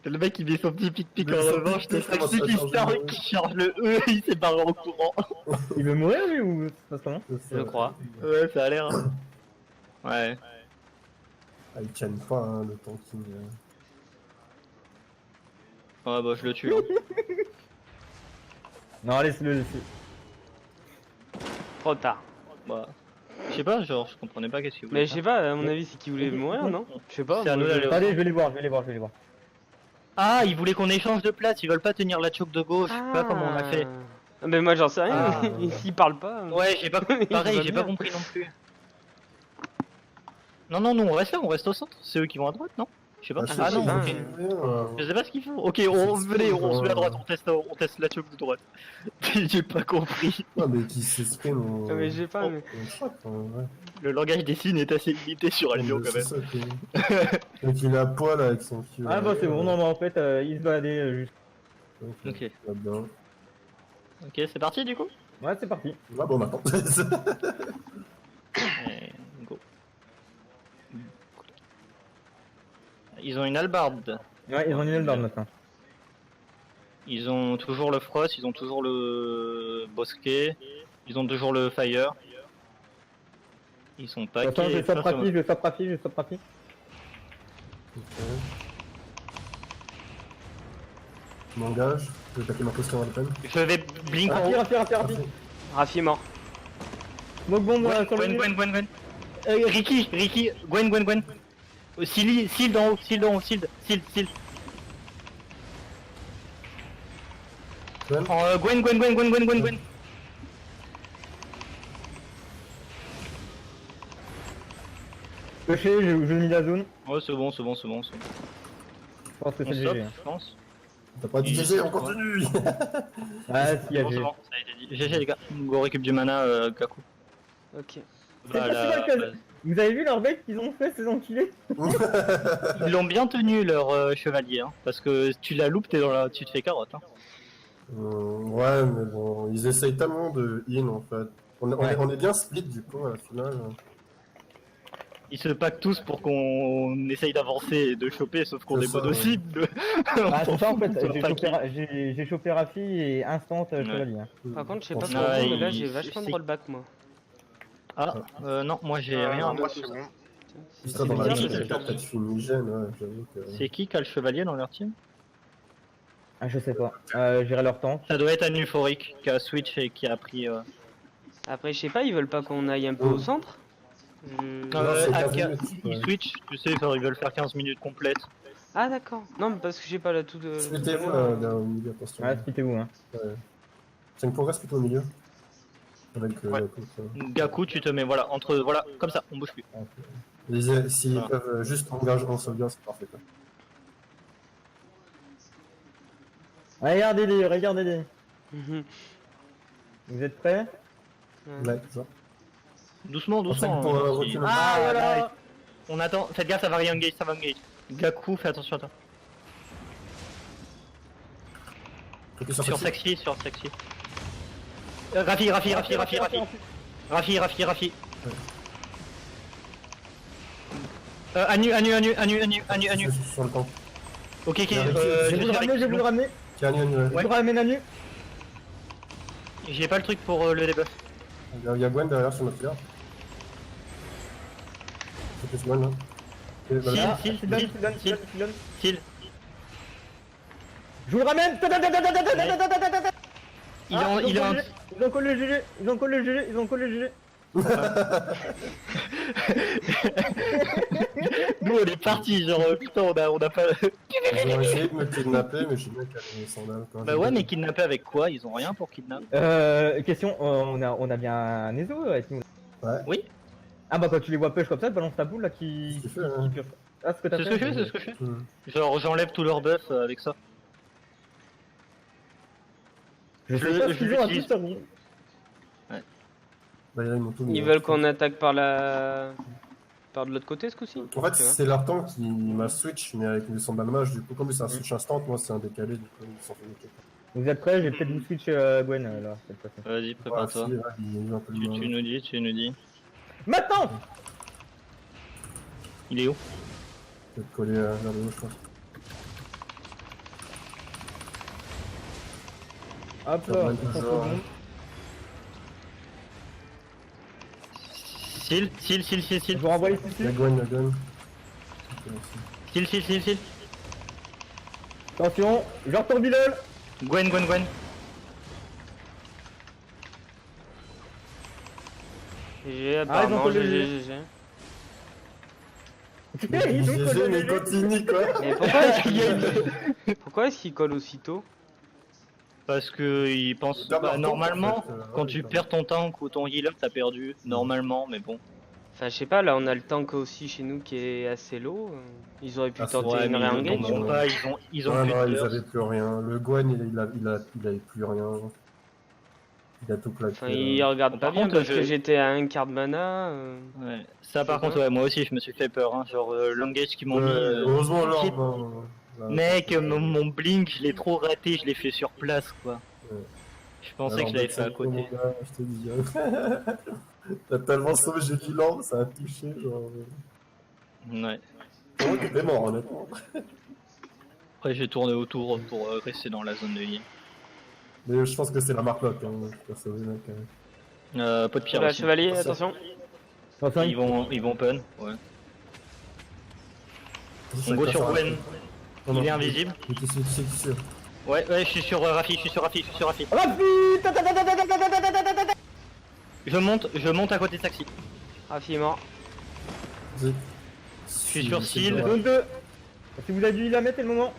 Le mec il met son petit pic-pic en Mais son revanche, t'as pic-pic, Saxi comment ça qui change sort le et nom qui charge le E, il s'est barré en courant. Il veut mourir lui ou c'est pas comment? Je crois. Ouais, ça a l'air. Hein. Ouais. Ah, ils tiennent pas hein, le tanking. Ouais, bah je le tue. Hein. Non, laisse-le. Trop tard. Bah. Je sais pas, genre, je comprenais pas qu'est-ce qu'il voulait. Mais je sais pas, à mon avis, c'est qu'il voulait mourir, non? Je sais pas. C'est à moi, nous d'aller- Attendez, je vais les voir. Ah, ils voulaient qu'on écge de place, ils veulent pas tenir la choke de gauche, je sais pas comment on a fait. Ah, mais moi j'en sais rien, Ah. s'il parle pas. Ouais, j'ai pas Il pareil, va j'ai pas bien. compris non plus. Non, non, nous on reste là, on reste au centre. C'est eux qui vont à droite, non? Je sais pas. je sais Ah pas, non, sais pas. ok. Je sais pas ce qu'ils font. Ok, venez, on se met à droite, on teste la choke de droite. J'ai pas compris. Non, mais qui s'exprime au. Ah, mais j'ai pas, mais. au chat, ouais. Le langage des signes est assez limité sur Albion quand C'est même. ça, quoi. Donc il est à poil avec son cul. Ah bah c'est bon, non, mais en fait, il se baladait juste. Ok. Là-dedans. Ok, c'est parti du coup. Ouais, c'est parti. Ah bon, maintenant. Et go. Ils ont une hallebarde. Ouais, ils ont une barre maintenant. Ils ont toujours le frost, ils ont toujours le bosquet, ils ont toujours le fire. Ils sont pas Attends, je stop rapide. Ok. Je m'engage. Je vais taper ma posture à la peine. Je vais blink en haut. Rapide. Rafi est mort. Smoke bomb sur le Gwen, mur. Gwen. Ricky, Gwen. Shield en haut, shield. Gwen. Gwen. Coché, je mis la zone. Ouais, c'est bon. Je pense que On c'est stop, GG. je pense. T'as pas dit GG, on continue. Ah, si, il y a Bon, c'est GG. bon, ça a été dit. GG les gars, go récup du mana, Gaku. Ok. C'est pas si mal que- Vous avez vu leur bec qu'ils ont fait, ces enculés? Ils l'ont bien tenu leur chevalier, hein, parce que tu la loupes, tu te fais carotte. Hein. Ouais, mais bon, ils essayent tellement de in en fait. On est bien split du coup à la finale. Ils se packent tous pour qu'on essaye d'avancer et de choper, sauf qu'on C'est est pas ça, possible. Ah, c'est ça en fait, On s'en fout, j'ai chopé Rafi et instant chevalier. Hein. Par contre, je sais pas pour Ouais, vous, mais là il- j'ai vachement de c'est- rollback moi. Ah, non, moi j'ai rien. Moi, c'est bon. Tu C'est seras dans la bizarre, team, mais c'est peut-être fumigène, ouais, j'avoue que. C'est qui a le chevalier dans leur team? Ah, je sais pas. J'irai leur temps. Ça doit être un euphorique qui a switch et qui a pris. Après, je sais pas, ils veulent pas qu'on aille un peu au centre. c'est 15 AK, minutes, ils ouais. switch, tu sais, genre, ils veulent faire 15 minutes complètes. Ah d'accord. Non, mais parce que j'ai pas la tout de. Splittez-vous là au milieu, attention. Ouais, splittez-vous, hein. Tiens, progresse plutôt au milieu. Avec Ouais. la coupe. Gaku, tu te mets, voilà, voilà, comme ça, on bouge plus. S'ils Voilà. peuvent juste engager en sauvegarde, c'est parfait. Quoi. Regardez-les. Mhm. Vous êtes prêts? Ouais, c'est ça. Doucement. Pour hein, reculer. si- Ah, voilà. nice. On attend, faites gaffe, ça va re-engage, Gaku, fais attention à toi. Focus sur Sur Sexy. Sexy. Rafi. Anu. Sur le camp. Ok, Je Je vais vous le ramener. Tiens, Anu, Je vous le ramène à nu. J'ai pas le truc pour le debuff. Il y a Gwen derrière sur notre cœur. Focus Gwen là. Et voilà. Seal. Je vous le ramène. Il est en... Ils ont collé le GG. Nous on est parti, genre putain on a pas... Ils ont essayé de me kidnapper, mais j'ai bien calé mes sandales. Quand Bah ouais mais kidnapper avec quoi? Ils ont rien pour kidnapper. Question, on a bien un ESO avec nous. Ouais. Oui. Ah bah quand tu les vois push comme ça, balance ta boule là qui... Ce qu'il fait, hein. purge. Ah, ce que t'as C'est ce fait. que je fais. Hmm. Genre j'enlève tous leurs buffs avec ça. Je sais pas ce qu'ils ont à tout l'utilise. ça. Bah, là, ils m'ont tout mis, Ils hein. veulent qu'on attaque par la. Par de l'autre côté ce coup-ci. En fait, Tu vois. c'est leur tank qui m'a switch, mais avec les sandales mage, du coup, comme c'est un switch instant, moi c'est un décalé, du coup, ils s'en font niquer. Vous êtes prêts? J'ai peut-être vous switch Gwen là, cette fois-ci. Vas-y prépare-toi. Ouais, il est un peu Tu loin. nous dis. Maintenant! Il est où? Peut-être collé vers le haut, je pense. Hop Ça là, va on toujours, se hein. Seal. Je vous renvoie ici. La Gwen. Seal. Attention, genre tourbillon. Gwen. GG, apparemment, collé le GG. Ils ont GG, collé mais le continue quoi. Mais pourquoi est-ce qu'il colle aussitôt? Parce que ils pensent. Ils perdent leur Bah, tank, normalement, en fait, quand ouais, tu quand perds ton tank ou ton healer, t'as perdu. Normalement, mais bon. Enfin, je sais pas, là on a le tank aussi chez nous qui est assez low. Ils auraient pu Ah, tenter Ouais, une mais ils ne re-engage. tomberont pas. Ils ont Non, plus non, de ils burst. avaient plus rien. Le Gwen, il avait plus rien. Il a tout claqué. Enfin, ils regardent Bon, pas par bien contre, parce que j'étais à un quart de mana. Ouais. Ça, par sais contre, pas. ouais, moi aussi, je me suis fait peur. Hein. Genre, l'engage qu'ils m'ont mis. Heureusement, J'ai- l'orbe. Hein. Là, Mec, parce que- mon blink, je l'ai trop raté. Je l'ai fait sur place, quoi. Ouais. Je pensais Alors, que je l'avais bah, fait à c'est côté. mon gars, je te dis. Hein. T'as tellement sauvé, j'ai vu l'orbe, ça a touché. Genre... Ouais. Pour moi, t'étais mort, honnêtement. Après, j'ai tourné autour pour rester dans la zone de heal. Mais je pense que c'est la marque lock. Hein. Je peux sauver, mec. Pas de pierre Oula, aussi. chevalier, Ça. attention. Attention, Ils vont pun. Ouais. Ça On go casse sur un- Gwen. Non, non, Il est invisible. il était sûr. Ouais, je suis sur Rafi. Je monte à côté de Taxi. Rafi est mort. Je suis sur Seal. zone 2. Si vous avez dû la mettre, c'est le moment.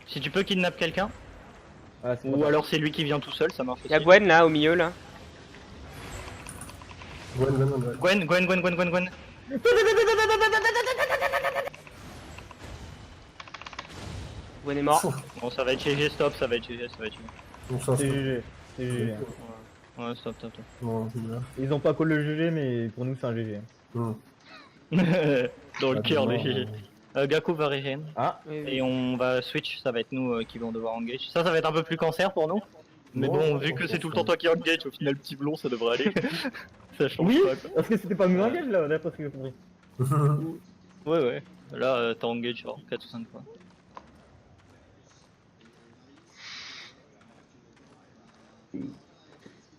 Si tu peux kidnap quelqu'un, Ah, c'est ou bon. alors c'est lui qui vient tout seul, ça marche Y'a aussi. Gwen là au milieu là. Gwen. Gwen. Gwen est mort. Bon, ça va être GG, stop, ça va être GG. On change. C'est GG. C'est GG. Ouais, stop. Non, c'est bien. Ils ont pas collé le GG, mais pour nous, c'est un GG. Non. Dans le Ah, cœur, le non, GG. Gaku va regen. Ah, Oui, oui. Et on va switch, ça va être nous qui vont devoir engage. Ça va être un peu plus cancer pour nous. Mais Non, bon, non, vu que non, c'est tout le non. temps toi qui engage, au final, petit blond, ça devrait aller. Ça change oui, pas, quoi. parce que c'était pas nous engage là, d'après ce que j'ai compris. Ouais. Là, t'as engage genre 4 ou 5 fois.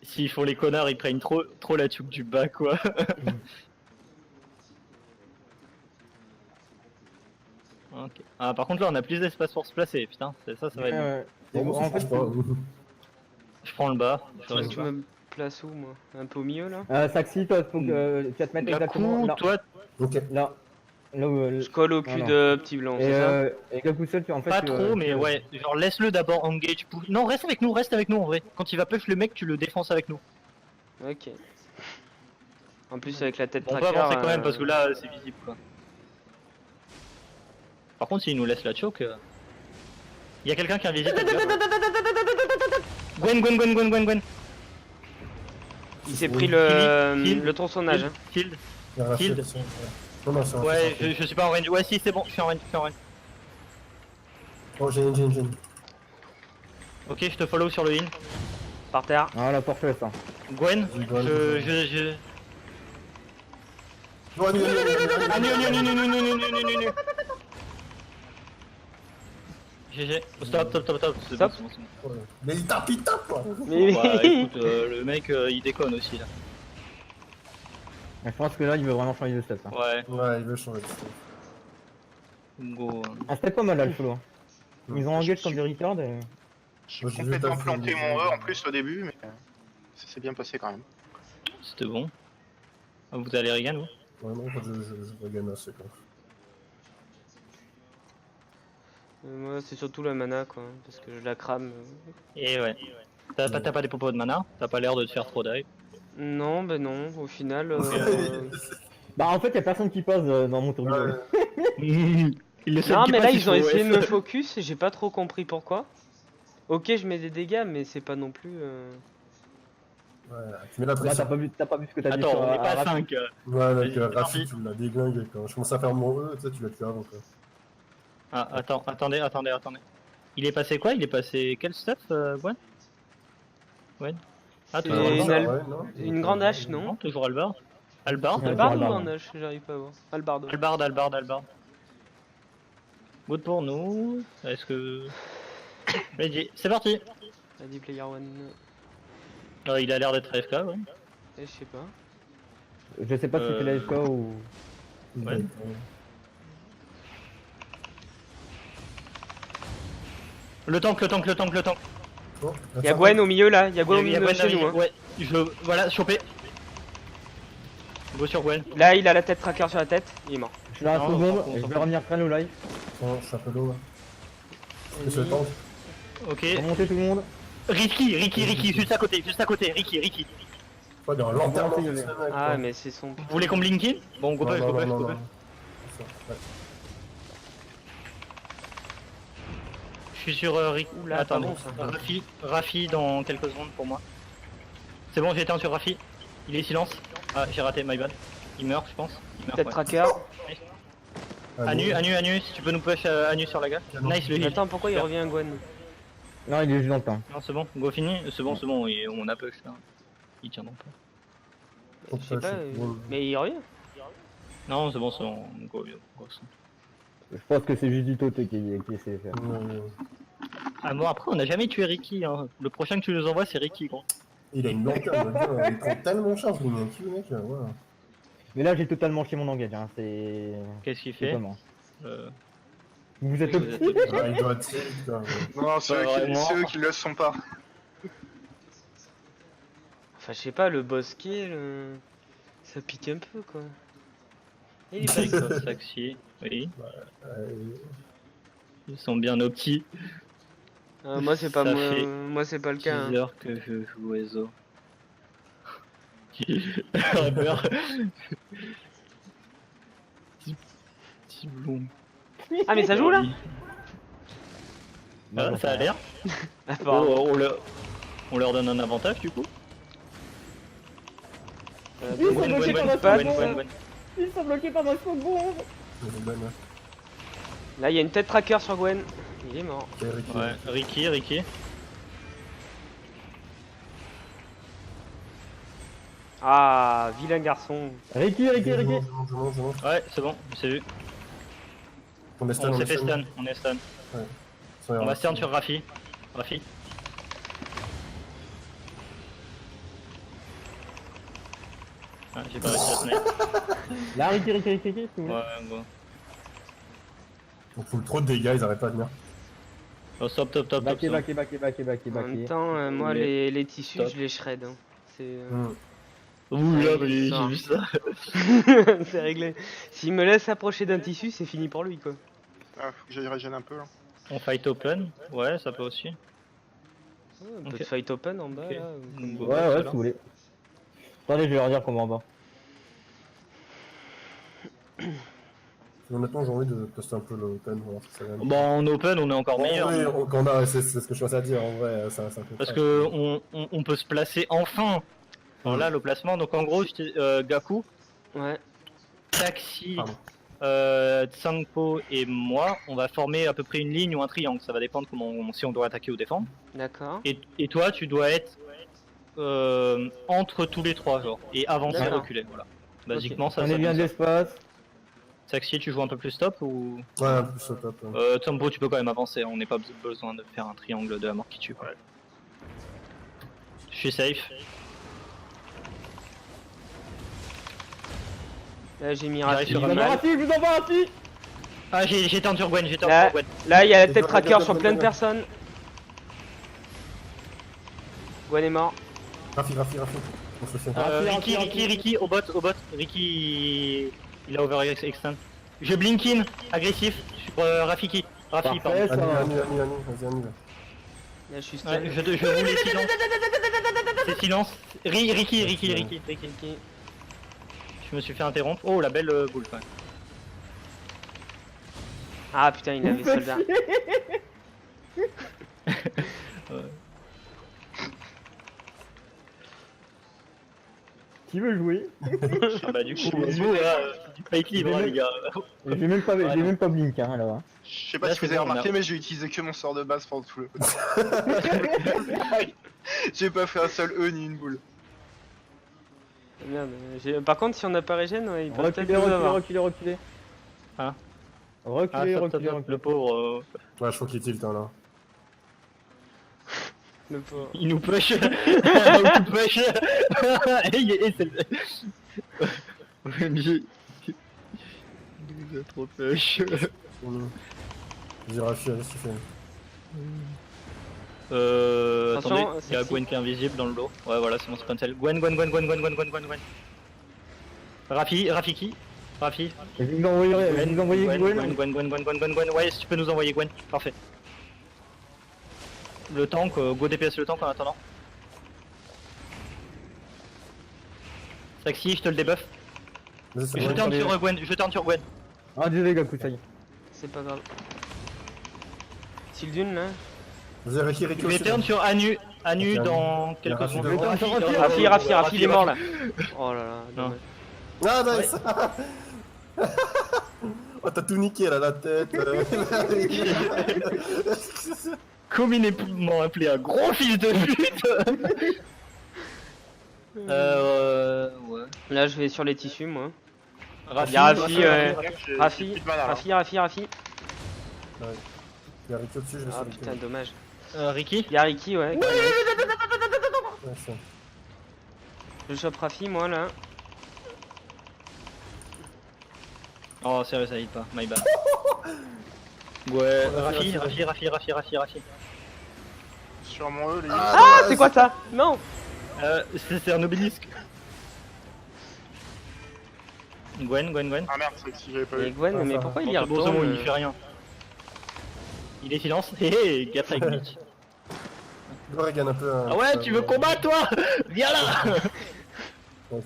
S'ils font les connards, ils prennent trop la tube du bas, quoi. Ok. Ah, par contre, là, on a plus d'espace pour se placer, putain. Ça va être bon. Et Bon, en fait, je pas. Je prends le bas. je reste Tu bas. me places où moi? Un peu au milieu là? Saxi, toi, faut que tu vas te mettre exactement Gaku, là. toi, Ok. Là. Là où. Je colle au cul non. de petit blanc, Et, c'est ça? et Gaku seul, tu en fait. pas tu, trop, mais tu- ouais. Genre, laisse-le d'abord engage. Non, reste avec nous en vrai. Quand il va push le mec, tu le défenses avec nous. Ok. En plus avec la tête Bon, on peut tracker. avancer quand même parce que là, c'est visible, quoi. Par contre, s'il nous laisse la choke. Il y a quelqu'un qui est invisible. Gwen. il s'est pris le, Kill. le tronçonnage. Hein. Shield. Il y a la Shield. fête, non, non, c'est un Ouais, c'est un- je suis pas en range. Ouais, si, c'est bon, je suis en range. Oh, j'ai une. Ok, je te follow sur le in. Par terre. Ah, la porte ça. Gwen, J'ai Gwen. je. Non, GG. Stop. C'est bon, Stop. c'est bon. Ouais. Mais il tape quoi. Mais Bon, bah, écoute, le mec, il déconne aussi là. Je pense que là, il veut vraiment changer de step. Hein. Ouais, Ouais, il veut changer de style. go. Ah, c'était pas mal là le solo. Ils ont engage comme du retard. Et... J'ai Moi, j'ai vu complètement ta planté fille, mon E en plus au début, mais ça s'est bien passé quand même. C'était bon. Ah, vous allez Regan, vous? Vraiment, je regagne assez quoi. moi c'est surtout la mana quoi, parce que je la crame. Et ouais. T'as pas des popos de mana? T'as pas l'air de te faire trop die. Non, ben non, au final. Bah, en fait, y'a personne qui passe dans mon tourbillon. Non, mais là ils ont essayé de me focus et j'ai pas trop compris pourquoi. Ok, je mets des dégâts, mais c'est pas non plus. Ouais, tu mets la Là, pression. t'as pas vu ce que t'as dit Attends, sur on est pas à Rafi. 5. Ouais, mec, Vas-y, Rafi, vas-y. tu l'as déglingué quand je commence à faire mon E, tu sais, tu l'as tué avant quoi. Ah, attendez. Il est passé quoi? Il est passé quel stuff, Gwen? Gwen? Ah, C'est toujours une Alvar? al- Ouais, non une grande hache, non? Non, toujours Alvar? Albard. Ouais. Albard ou Albard. un H? J'arrive pas à voir. Albard. Albard. Good pour nous. Est-ce que... Ready. C'est parti. Ready player one. Il a l'air d'être AFK, ouais. Je sais pas. Je sais pas si c'est la FK ou. Ouais. Le tank. Oh, Y'a attends. Gwen au milieu là, y'a Gwen au Il y a milieu Gwen chez nous. derrière. Hein. Ouais, voilà, chopé. Go sur Gwen. Là, il a la tête tracker sur la tête, il est mort. Je suis là un Non, second, on et je s'en vais fout. revenir prenne au live. Oh, je suis un peu low. Je le tank. Ok. Remontez tout le monde. Ricky, juste à côté, Ricky. Ouais, dans l'enterrement. Bon, ce c'est- mec, Ah, quoi. mais c'est son. Vous voulez qu'on blink in? Bon, go Non, push, non, go push, non, go non, push. non. Ouais. Je suis sur Rick. Oula, Attends, pas bon, ça. Rafi dans quelques secondes pour moi. C'est bon, j'ai été sur Rafi. Il est silence. Ah, j'ai raté, my bad. Il meurt, je pense. Il meurt, Tête ouais. tracker. Allez. Anu, si tu peux nous push Anu sur la gueule. Nice le heal. Attends, pourquoi il Super. revient Gwen? Non, il est juste dans le temps. Non, c'est bon, go fini. C'est bon, et on a push là. Il tient donc pas. Faut que Je sais ça, pas, c'est bon. mais il revient. Non, c'est bon, go. Je pense que c'est juste du Toté qui essaie de faire. Ah bon, après, on n'a jamais tué Ricky. Hein. Le prochain que tu nous envoies, c'est Ricky, gros. Il a une lenteur, le gars, il prend tellement cher, il met un kill, mec. Ouais. Mais là, j'ai totalement chié mon engage, hein. C'est. Qu'est-ce qu'il C'est fait comment euh... Vous êtes Vous le êtes- petit. Ah, il doit tirer, putain. Non, c'est Pas eux, vraiment. qui le sont pas. Enfin, je sais pas, le bosquet, ça pique un peu quoi. Il est pas Avec Saxi, oui. Euh, Ils sont bien nos petits. moi c'est pas Ça moi, fait moi c'est pas le 10 cas. Hein. heures que je joue Ezo. Rapper. Petit bloom. Ah mais ça joue là? Ah, ça a l'air. Apparemment. On leur donne un avantage du coup. Ils sont Gwen, bloqués Gwen, par Gwen, ma Gwen, smoke. Gwen. Ils sont bloqués par ma smoke bombe. c'est bon, ouais. Là il y a une tête tracker sur Gwen. Il est mort. Ok, Ricky. Ouais, Ricky. Ah, vilain garçon. Ricky. Je monte. Ouais, c'est bon, c'est vu. On est stun, On on s'est est fait stun. stun, on est stun. On va stun sur Rafi. Ah, j'ai pas réussi à sniper. Là, Ricky, si vous voulez. Ouais, go. On fout trop de dégâts, ils arrêtent pas de venir. Oh, stop. Backé. En même temps, moi Mais- les tissus Top. je les shred. Hein. C'est Ouh là, mais j'ai j'ai vu ça. c'est réglé. S'il me laisse approcher d'un tissu, c'est fini pour lui quoi. Ah, faut que j'aille régène un peu là. On fight open. Ouais, ça peut aussi. Un peu Ok. de fight open en bas Ok. là. Donc, Ouais, go, si alors. vous voulez. Attendez, je vais leur dire qu'on va en bas. Honnêtement, j'ai envie de tester un peu le open, voir si ça gagne. Bon, en open, on est encore meilleur. Oui, qu'on a, c'est ce que je pensais à dire, en vrai, ça un peu Parce frais. que on peut se placer enfin. Alors là, le placement. Donc en gros, Gaku, Ouais. Taxi, Pardon. Tsanpo et moi, on va former à peu près une ligne ou un triangle. Ça va dépendre si on doit attaquer ou défendre. D'accord. Et toi, tu dois être entre tous les trois, genre, et avancer, D'accord. reculer. Voilà. Basiquement, ça. On ça est bien donne de ça. l'espace. Taxi, tu joues un peu plus stop ou Ouais, un peu au top. Ouais. Tsanpo, tu peux quand même avancer. On n'est pas besoin de faire un triangle de la mort qui tue. Quoi. Je suis safe. Là j'ai mis J'arrive Rafi. sur Je vous un envoie mal. Rafi, je vous envoie Rafi. Ah, j'ai tendu sur Gwen, j'ai tendu Là, sur Gwen. là il y a la tête Regarde, tracker regarde, sur plein de regarde. personnes. Gwen est mort. Rafi. On se fait. Ricky, au bot. Ricky, il a overextend. Je blink in, agressif, sur Rafi, Parfait, pardon. ça va. Annie, vas-y, Annie. Là je suis stun. Ouais, je voulais silence. C'est silence. Ricky. Ok. Je me suis fait interrompre. Oh, la belle boule quand même. Ah putain, il avait soldat. Qui veut jouer? Ah bah du coup, vous, là, du fight libre, hein, les gars. J'ai même pas blink, hein, là. Je sais pas Là, si vous c'est avez bon, on a- remarqué, mais j'ai utilisé que mon sort de base pendant tout le. J'ai pas fait un seul E ni une boule. Merde. Par contre, si on n'a pas régène, ouais, il peut peut-être Reculez, nous reculez, avoir. reculez, reculez. Hein Reculez, stop, reculez, stop, le pauvre, Ouais, je crois qu'il tilt, hein, là. Le pauvre. il nous push. Il nous push. Et c'est le... OMG. Il nous a trop push. Vas-y, Rafi, qu'est-ce que tu fais? Attention, Attendez, il y a sexy. Gwen qui est invisible dans le lot. Ouais, voilà, c'est mon cancel. Gwen. Rafi qui? Rafi. Je vous envoyer, Gwen. Ouais, si tu peux nous envoyer Gwen, parfait. Le tank, go DPS le tank en attendant. Taxi, je te le débuff. Vas-y, c'est Je bon. turn sur Gwen, je turn sur Gwen. Ah, désolé, Gaku, ça y est. C'est pas grave. Sildune là. Vas-y, Ricky, Je vais turn sur Anu Ok, dans il y a quelques Rafi secondes. devant. Rafi, il est mort là. Oh là là. Non. dommage. Ah, nice. Oh, t'as tout niqué, là, la tête. Communément appelé un gros fils de pute. Ouais. Là, je vais sur les tissus, moi. Rafi, Il y a Rafi, J'ai Rafi, plus de mana, là. Rafi. Il y a Ricky au-dessus, je vais Ah sur Ricky. putain, dommage. Ricky. Il y a Ricky, ouais. Ouais, c'est- Je chope Rafi, moi là. Oh, sérieux, ça aide pas, my bad. Ouais, Rafi. Sur mon E, les gars. Ah, c'est quoi ça? Non. C'est un obélisque. Gwen. Ah merde, c'est que si j'avais pas Mais vu. Gwen, Ah, mais ça pourquoi Bon, il y ce beau zomo, retourne il fait rien. Il est silence. Hé, Gatra glitch. Go, Regan, un peu. Ah ouais, tu veux combattre toi? Viens là. Ouais.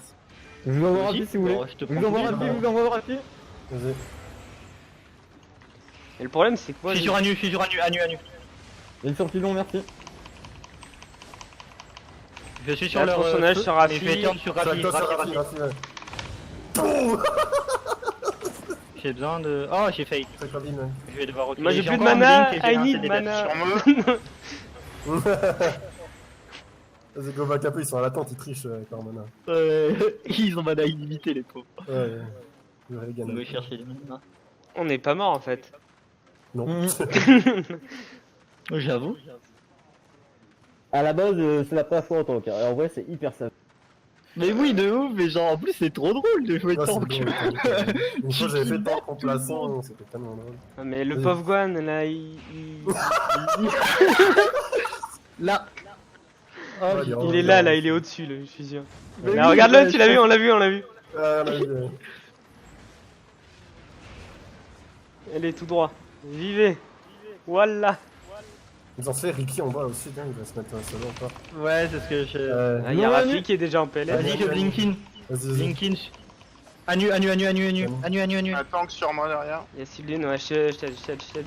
Je vous envoie Vas-y. Rafi si vous voulez. Bon, je te Je vous prends envoie tout de Rafi, suite. je vous envoie Rafi. Vas-y. Et le problème, c'est que moi. Je suis sur Anu. Il est sur Pilon, merci. Je suis sur Là, leur tronçonnage feu, sur mais Rafi. je vais turn sur Sur Rafi. toi, sur Rafi, ouais. J'ai besoin de... Oh, j'ai failli. C'est Colin, ouais. Je vais devoir reculer. Moi j'ai plus de encore un mana, blink et j'ai I un need CDF. mana. Sur mon E. Vas-y, go back un peu, ils sont à l'attente, ils trichent avec leur mana. Ils ont mana illimité les pauvres. Ouais. Le Regan. On va chercher les mana. On n'est pas mort en fait. Non. J'avoue. À la base, c'est la première fois en tant qu'en vrai, c'est hyper simple. Mais oui, de ouf, mais genre en plus c'est trop drôle de jouer Ouais, c'est tank. drôle, une fois j'avais fait tank remplaçant, c'était tellement drôle. Ah, mais le Oui. pauvre Gwen là, Là. Oh, Ouais, j'ai- il est là, il est au-dessus, là, je suis sûr. Mais Là, oui, regarde-le, mais tu l'as je- vu, on l'a vu. Ah, là, Elle est tout droit. Vivez. Voilà. ils ont fait Ricky en bas aussi, il va se mettre un solo encore. Ouais, c'est ce que je... Ah, il y a Rafi qui est déjà en PLS. Vas-y, je Blinkin. Vas-y. Blinkin. Anu. Un tank sur moi derrière. Il y a Sylvine, ouais, je t'aide.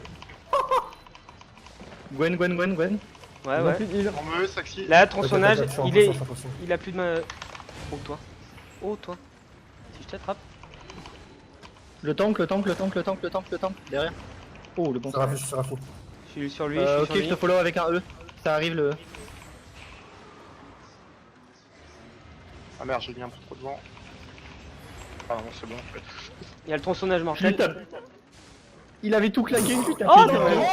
Gwen. Ouais. Sur mon E, Saxi. Là, tronçonnage, T'inquiète, t'inquiète, il est. je suis en potion. Il a plus de ma. Oh, toi. Si je t'attrape. Le tank, derrière. Oh, le bon. C'est Rafi, je suis Rafi. Je suis sur lui, je suis Ok, sur je lui. te follow avec un E. Ça arrive le E. Ah merde, j'ai mis un peu trop devant. Ah non, c'est bon en fait. Il y a le tronçonnage mortel. Putain. Il avait tout claqué, putain. Oh, Putain. non.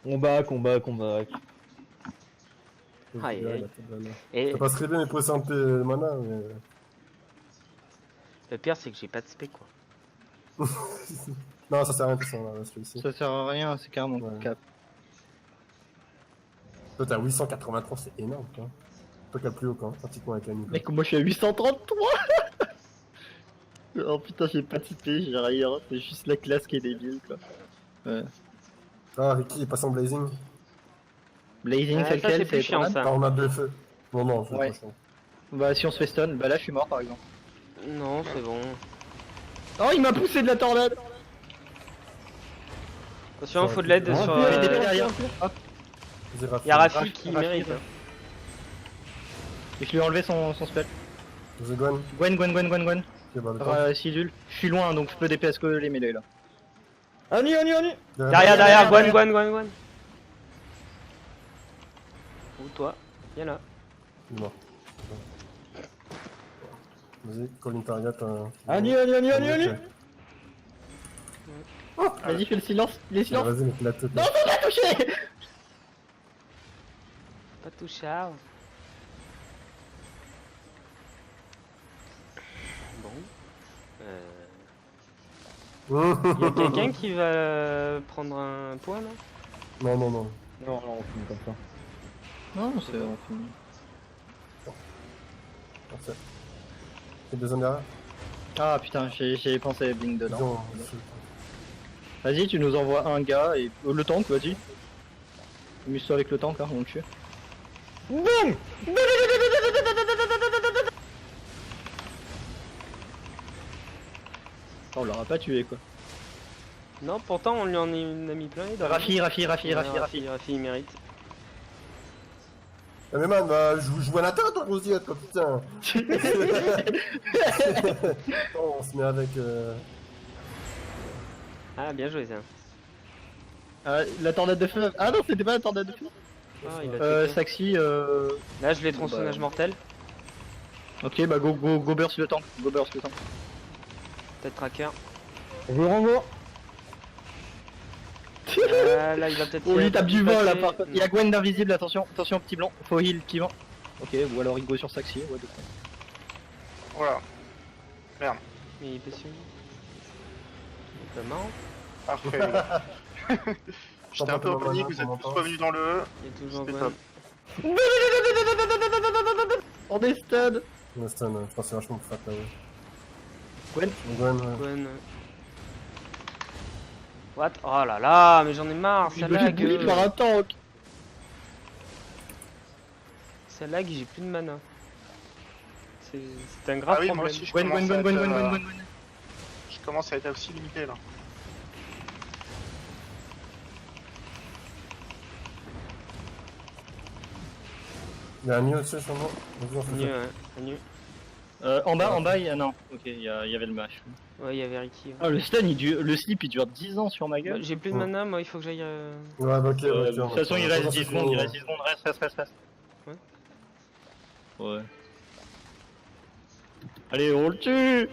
On back. Aïe, Ouais, aïe. il a pas de mana. Et T'as pas très bien mes potions de mana, mais. le pire, c'est que j'ai pas de spec quoi. Non, ça sert à rien, de toute façon, là, celui-ci. Ça sert à rien, c'est carrément Ouais. cap. Toi, t'as 883, c'est énorme, quoi. Toi qui as le plus haut, quand, pratiquement avec la nuit. Mec, moi je suis à 833. Oh putain, j'ai pas typé, j'ai rien. C'est juste la classe qui est débile quoi. Ouais. Ah, Ricky est passé en blazing. Blazing, Ouais, c'est ça, lequel? c'est plus chiant, Tornade ça. Ah, on a deux feux. Non, c'est Ouais. pas chiant. Bah si on se fait stun, bah là je suis mort par exemple. Non, c'est bon. Oh, il m'a poussé de la tornade. Attention, faut de l'aide Ah, sur. Il est derrière. Hop. Vas-y, Rafi. Il y a Rafi Rafi, qui Rafi, mérite. ouais. Et je lui ai enlevé son spell. Vas-y, Gwen. Gwen. Ok, bah, le temps. Sidul. Je suis loin donc je peux DPS que les mêlées là. Anu. Derrière, Gwen. Ou toi, viens là. Non. Vas-y, Colin Target. Agnew. Vas-y, fais le silence. Les silences. Vas-y, mec, la tête. Non, faut pas toucher. Pas touchard. Bon. Y a quelqu'un qui va prendre un point là? Non. Non, on finit comme ça. Non, c'est on finit. Merci. C'est deuxième derrière. Ah putain, j'ai pensé Blink dedans. Disons, Vas-y, tu nous envoies un gars et le tank, vas-y. Amuse-toi avec le tank, hein, on le tue. Boum. Oh, on l'aura pas tué quoi. Non, pourtant on lui en a mis plein. Rafi, il mérite. Ah mais man, bah, je vois la tête en rosette, quoi, putain. Oh, on se met avec... Ah, bien joué ça. La tornade de feu. Ah non, c'était pas la tornade de feu. Ah, il a tué. Saxi, Là, je l'ai tronçonnage mortel. Ok, bah go burst le tank. Go burst le tank. Peut-être tracker. Je le renvoie. Là, il va peut-être. Oh, lui tape du vent là passer. par contre. Il y a Gwen d'invisible, attention petit blanc. Faut heal qui vent. Ok, ou alors il go sur Saxi. Ouais, Voilà. Mais il est pas sûr. C'est pas marrant. Parfait. J'étais un peu en panique, vous êtes tous revenus dans le E. Il est toujours C'était Gwen. top. On est stun. Stun, je pense que c'est vachement de fat là, ouais. Gwen. Gwen, ouais. Gwen. What? Oh là là, mais j'en ai marre, ça Il est bully lag. par un tank. Ça lag, j'ai plus de mana. C'est un grave Ah oui, moi problème. aussi, je Gwen. Je commence à être aussi limité là. Il y a un mieux aussi sur moi. Vas-y, on fait Mieux, ça. hein. Mieux. En bas, il y a... Non. Ok, il y avait le match. Ouais, il y avait Ricky. Ouais. Ah, le stun, le slip, il dure 10 ans sur ma Bah, gueule. j'ai plus de mana, moi il faut que j'aille. Ouais, bah, ok, De ok. toute façon, il reste 10 secondes, reste. Ouais. Ouais. Allez, on le tue.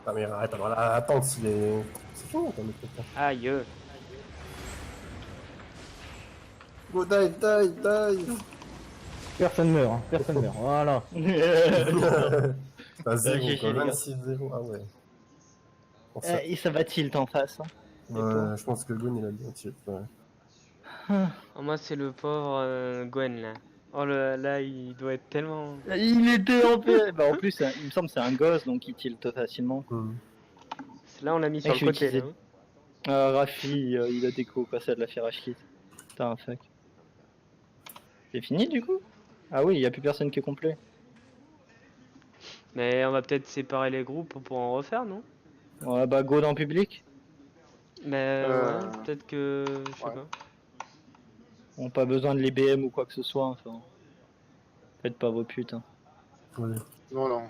Ah mais arrête, alors là, attends, s'il est... C'est fou, quand même, putain. Aïe. Go dive. Personne meurt, hein. Personne meurt. Voilà. Ah, 0, GG, quoi, les gars. 26-0, ah ouais. Bon, ça, Et ça va tilt en face. Hein. ouais, je pense que Gwen, il a bien tilt, ouais. Oh, moi c'est le pauvre Gwen là. Oh là, il doit être tellement. Il était en paix. Bah, en plus, il me semble que c'est un gosse, donc il tilt facilement. Là on l'a mis sur je le suis côté. utilisé. Là. Rafi, il a déco, quoi, ça de la faire kit. Putain, fuck. C'est fini du coup? Ah oui, il n'y a plus personne qui est complet. Mais on va peut-être séparer les groupes pour en refaire, non? Ouais, bah go dans le public. Mais ouais, peut-être que. Je sais ouais. pas. On n'a pas besoin de les BM ou quoi que ce soit. Enfin. Faites pas vos putes. Hein. Ouais. Non.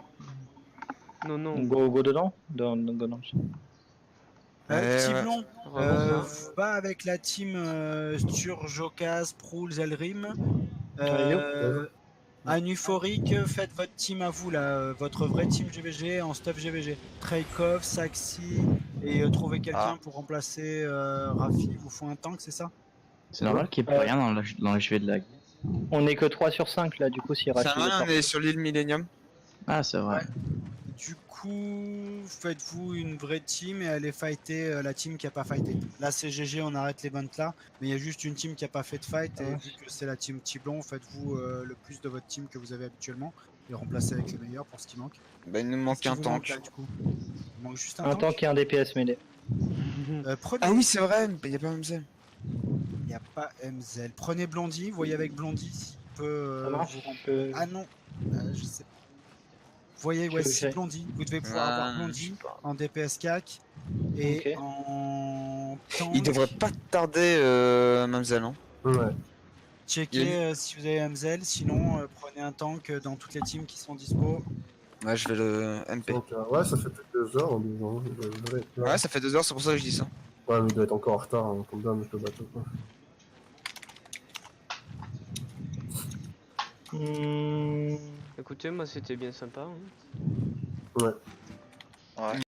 Non. Go dedans? Go dans Petit ouais. blond, va avec la team sur Jokaz, Proul, Elrim. Anuphorique, faites votre team à vous là, votre vraie team GVG en stuff GVG. Treykov, Saxi et trouvez quelqu'un pour remplacer Rafi. Il vous faut un tank, c'est ça? C'est normal qu'il n'y ait pas rien dans le JV de lag. On est que 3 sur 5 là, du coup, si Rafi. Ça va, on est sur l'île Millennium. Ah, c'est vrai. Du coup, faites-vous une vraie team et allez fighter la team qui a pas fighté. Là c'est GG, on arrête les ventes là, mais il y a juste une team qui a pas fait de fight et vu que c'est la team Tiblon, faites-vous le plus de votre team que vous avez habituellement et remplacez avec les meilleurs pour ce qui manque. Bah, il nous manque un tank. Là, du coup il manque juste Un tank et un DPS mêlé. Prenez... Ah oui, c'est vrai, il n'y a pas MZ. Il n'y a pas MZL. Prenez Blondie, voyez avec Blondie s'il peut. Ça marche, Ah non, je sais pas. Voyez, ouais, c'est Blondie. Vous devez pouvoir avoir Blondie en DPS CAC et en tank. Il devrait pas tarder, Mamzel. Hein. Ouais. Checkez si vous avez MZL, sinon prenez un tank dans toutes les teams qui sont dispo. Ouais, je vais le MP. Donc, ouais, ça fait plus de 2 heures en disant. Ouais, ça fait 2 heures, c'est pour ça que je dis ça. Ouais, mais il doit être encore en retard, hein, comme d'hab, avec le bateau, quoi. Hmm. Écoutez, moi c'était bien sympa. Hein. Ouais. Ouais.